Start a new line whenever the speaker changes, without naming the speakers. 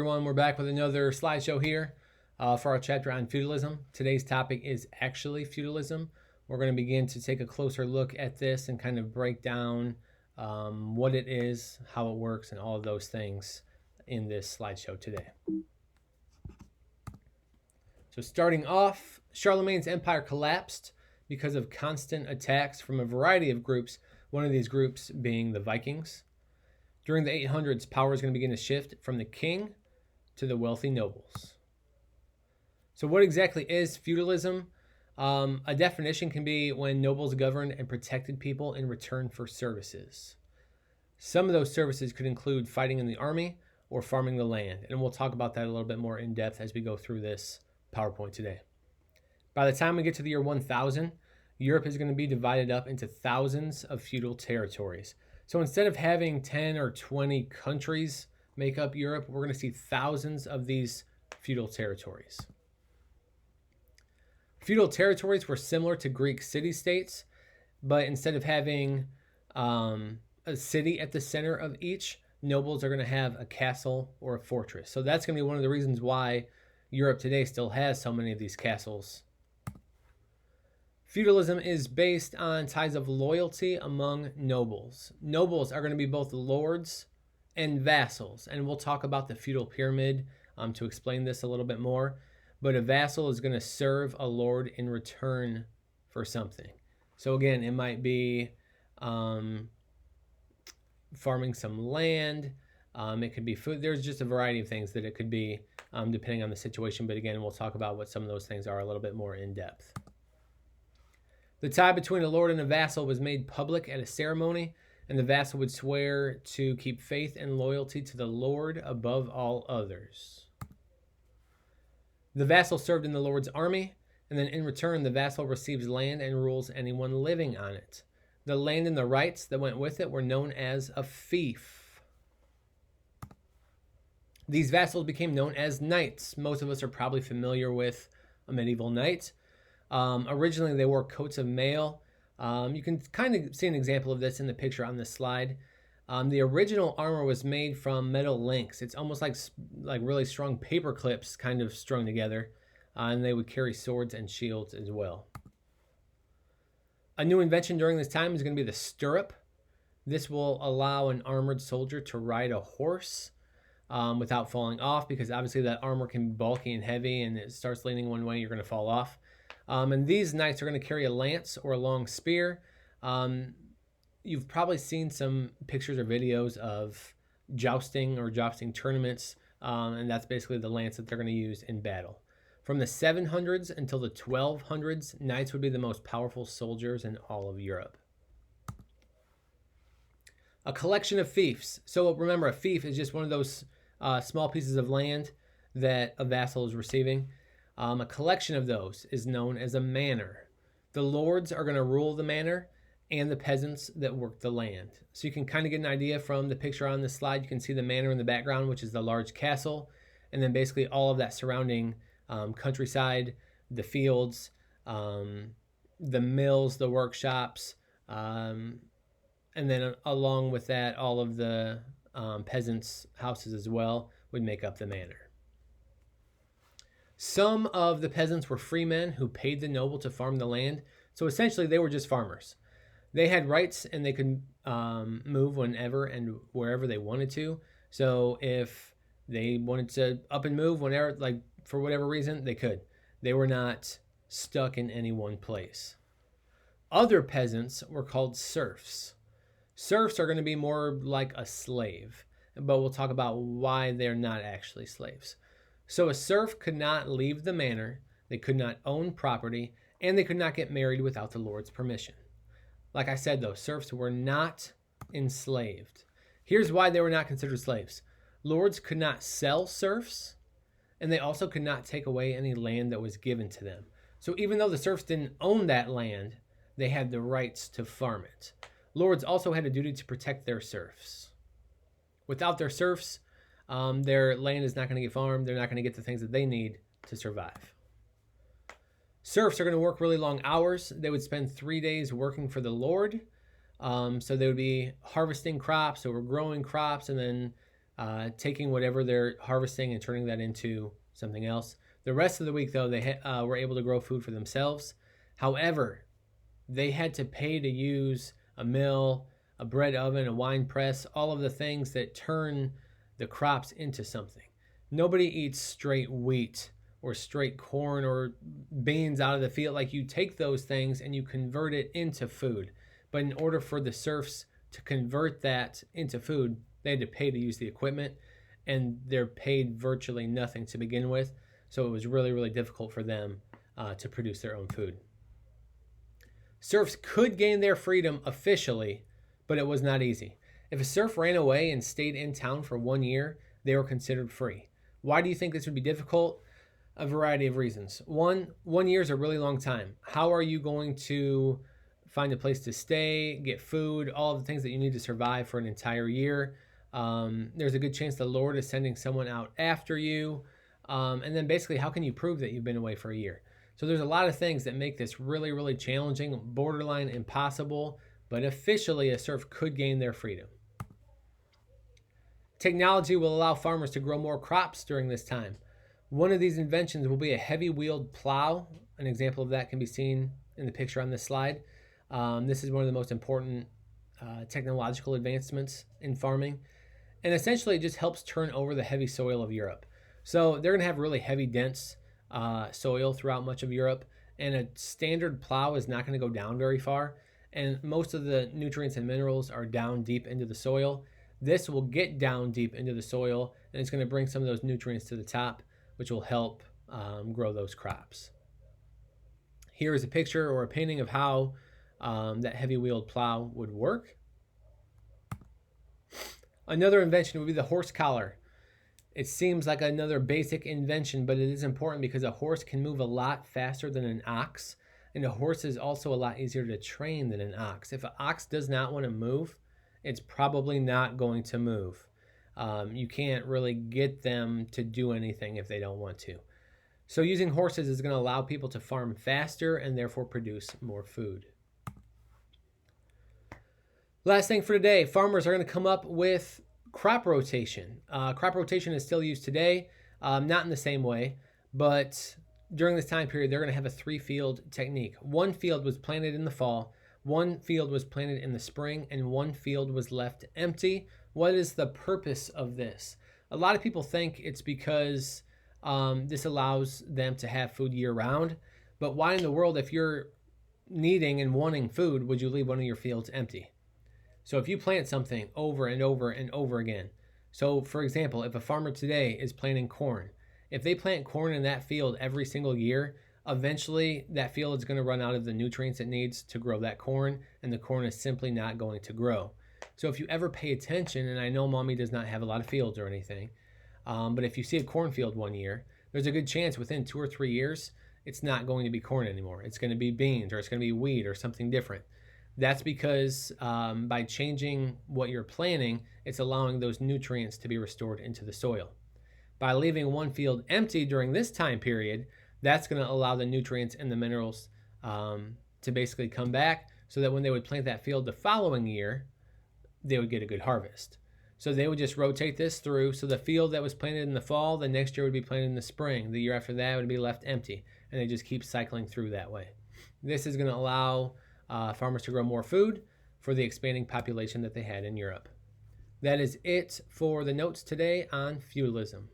Everyone, we're back with another slideshow here for our chapter on feudalism. Today's topic is actually feudalism. We're going to begin to take a closer look at this and kind of break down what it is, how it works, and all of those things in this slideshow today. So starting off, Charlemagne's empire collapsed because of constant attacks from a variety of groups, one of these groups being the Vikings. During the 800s, power is going to begin to shift from the king to the wealthy nobles. So what exactly is feudalism? A definition can be when nobles governed and protected people in return for services. Some of those services could include fighting in the army or farming the land, and we'll talk about that a little bit more in depth as we go through this PowerPoint today. By the time we get to the year 1000, Europe is going to be divided up into thousands of feudal territories. So instead of having 10 or 20 countries make up Europe, we're going to see thousands of these feudal territories. Feudal territories were similar to Greek city-states, but instead of having a city at the center of each, nobles are going to have a castle or a fortress. So that's going to be one of the reasons why Europe today still has so many of these castles. Feudalism is based on ties of loyalty among nobles. Nobles are going to be both lords and vassals, and we'll talk about the feudal pyramid to explain this a little bit more. But a vassal is going to serve a lord in return for something. So again, it might be farming some land. It could be food. There's just a variety of things that it could be depending on the situation. But again, we'll talk about what some of those things are a little bit more in depth. The tie between a lord and a vassal was made public at a ceremony, and the vassal would swear to keep faith and loyalty to the lord above all others. The vassal served in the lord's army, and then in return, the vassal receives land and rules anyone living on it. The land and the rights that went with it were known as a fief. These vassals became known as knights. Most of us are probably familiar with a medieval knight. Originally, they wore coats of mail. You can kind of see an example of this in the picture on this slide. The original armor was made from metal links. It's almost like really strong paper clips kind of strung together. And they would carry swords and shields as well. A new invention during this time is going to be the stirrup. This will allow an armored soldier to ride a horse without falling off, because obviously that armor can be bulky and heavy, and it starts leaning one way, you're going to fall off. And these knights are going to carry a lance or a long spear. You've probably seen some pictures or videos of jousting tournaments, and that's basically the lance that they're going to use in battle. From the 700s until the 1200s, knights would be the most powerful soldiers in all of Europe. A collection of fiefs. So remember, a fief is just one of those small pieces of land that a vassal is receiving. A collection of those is known as a manor. The lords are going to rule the manor and the peasants that work the land. So you can kind of get an idea from the picture on this slide. You can see the manor in the background, which is the large castle, and then basically all of that surrounding countryside, the fields, the mills, the workshops, and then along with that, all of the peasants' houses as well would make up the manor. Some of the peasants were free men who paid the noble to farm the land. So essentially, they were just farmers. They had rights, and they could move whenever and wherever they wanted to. So if they wanted to up and move whenever, like for whatever reason, they could. They were not stuck in any one place. Other peasants were called serfs. Serfs are going to be more like a slave, but we'll talk about why they're not actually slaves. So a serf could not leave the manor, they could not own property, and they could not get married without the lord's permission. Like I said, though, serfs were not enslaved. Here's why they were not considered slaves. Lords could not sell serfs, and they also could not take away any land that was given to them. So even though the serfs didn't own that land, they had the rights to farm it. Lords also had a duty to protect their serfs. Without their serfs, their land is not going to get farmed. They're not going to get the things that they need to survive. Serfs are going to work really long hours. They would spend 3 days working for the Lord. So they would be harvesting crops or growing crops and then taking whatever they're harvesting and turning that into something else. The rest of the week, though, they were able to grow food for themselves. However, they had to pay to use a mill, a bread oven, a wine press, all of the things that turn the crops into something. Nobody eats straight wheat or straight corn or beans out of the field. Like, you take those things and you convert it into food. But in order for the serfs to convert that into food, they had to pay to use the equipment, and they're paid virtually nothing to begin with. So it was really, really difficult for them to produce their own food. Serfs could gain their freedom officially, but it was not easy. If a serf ran away and stayed in town for 1 year, they were considered free. Why do you think this would be difficult? A variety of reasons. One year is a really long time. How are you going to find a place to stay, get food, all of the things that you need to survive for an entire year? There's a good chance the Lord is sending someone out after you. And then basically, how can you prove that you've been away for a year? So there's a lot of things that make this really, really challenging, borderline impossible, but officially a serf could gain their freedom. Technology will allow farmers to grow more crops during this time. One of these inventions will be a heavy-wheeled plow. An example of that can be seen in the picture on this slide. This is one of the most important technological advancements in farming. And essentially, it just helps turn over the heavy soil of Europe. So they're going to have really heavy, dense soil throughout much of Europe. And a standard plow is not going to go down very far. And most of the nutrients and minerals are down deep into the soil. This will get down deep into the soil, and it's going to bring some of those nutrients to the top, which will help grow those crops. Here is a picture or a painting of how that heavy-wheeled plow would work. Another invention would be the horse collar. It seems like another basic invention, but it is important because a horse can move a lot faster than an ox, and a horse is also a lot easier to train than an ox. If an ox does not want to move, it's probably not going to move. You can't really get them to do anything if they don't want to. So using horses is going to allow people to farm faster and therefore produce more food. Last thing for today, farmers are going to come up with crop rotation. Crop rotation is still used today, not in the same way, but during this time period, they're going to have a 3-field technique. One field was planted in the fall, one field was planted in the spring, and one field was left empty. What is the purpose of this? A lot of people think it's because this allows them to have food year-round, but why in the world, if you're needing and wanting food, would you leave one of your fields empty? So if you plant something over and over and over again, so for example, if a farmer today is planting corn, if they plant corn in that field every single year, eventually that field is going to run out of the nutrients it needs to grow that corn, and the corn is simply not going to grow. So if you ever pay attention, and I know mommy does not have a lot of fields or anything, but if you see a cornfield one year, there's a good chance within 2 or 3 years, it's not going to be corn anymore. It's going to be beans, or it's going to be wheat or something different. That's because by changing what you're planting, it's allowing those nutrients to be restored into the soil. By leaving one field empty during this time period, that's going to allow the nutrients and the minerals to basically come back, so that when they would plant that field the following year, they would get a good harvest. So they would just rotate this through. So the field that was planted in the fall, the next year would be planted in the spring. The year after that would be left empty. And they just keep cycling through that way. This is going to allow farmers to grow more food for the expanding population that they had in Europe. That is it for the notes today on feudalism.